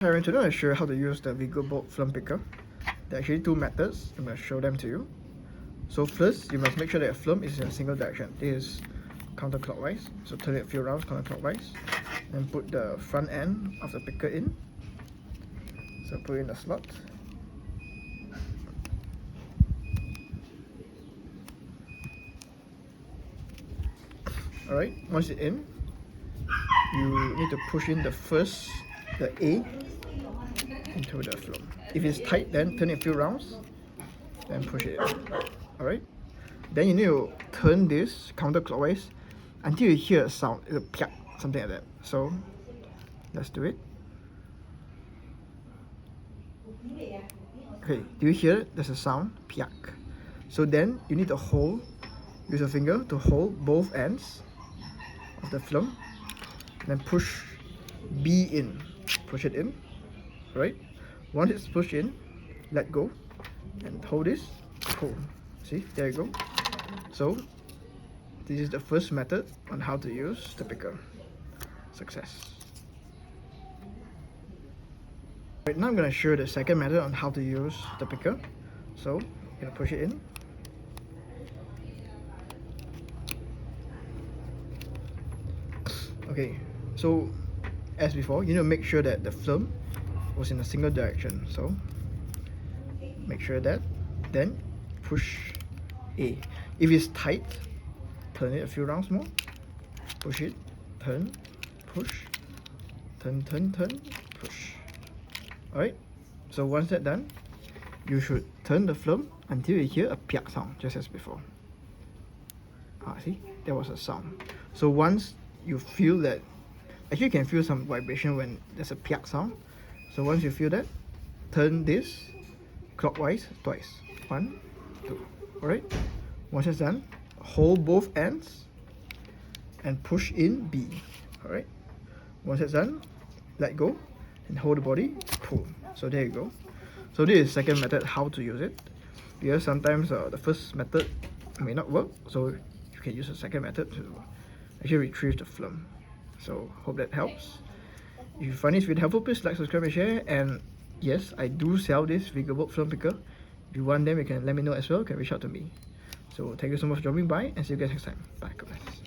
Hi, today I'm going to show you how to use the Wigobolt film picker. There are actually two methods. I'm going to show them to you. So first, you must make sure that your film is in a single direction. This is counterclockwise, so turn it a few rounds counterclockwise. Then put the front end of the picker in. So put it in the slot. Alright, once it's in, you need to push in the A into the film. If it's tight, then turn it a few rounds, then push it in. Alright? Then you need to turn this counterclockwise until you hear a sound, a piak, something like that. So let's do it. Okay, do you hear it? There's a sound, piak. So then you need to use your finger to hold both ends of the film, then push B in, push it in, right? Once it's pushed in, let go, and hold this, pull. See, there you go. So this is the first method on how to use the picker. Success. Right, now I'm going to show you the second method on how to use the picker. So you're going to push it in. Okay, so as before, you need to make sure that the film was in a single direction. So make sure that, then push A. If it's tight, turn it a few rounds more. Push it, turn, push, turn, push. Alright, so once that's done, you should turn the film until you hear a piak sound, just as before. See, there was a sound. So once you feel that, actually you can feel some vibration when there's a piak sound. So once you feel that, turn this clockwise twice. 1, 2. Alright? Once it's done, hold both ends and push in B. Alright? Once it's done, let go and hold the body, pull. So there you go. So this is the second method, how to use it. Because sometimes the first method may not work, so you can use the second method to actually retrieve the film. So hope that helps. If you find this video helpful, please like, subscribe and share. And yes, I do sell this Wigobolt film picker. If you want them, you can let me know as well. You can reach out to me. So thank you so much for dropping by, and see you guys next time. Bye, God bless.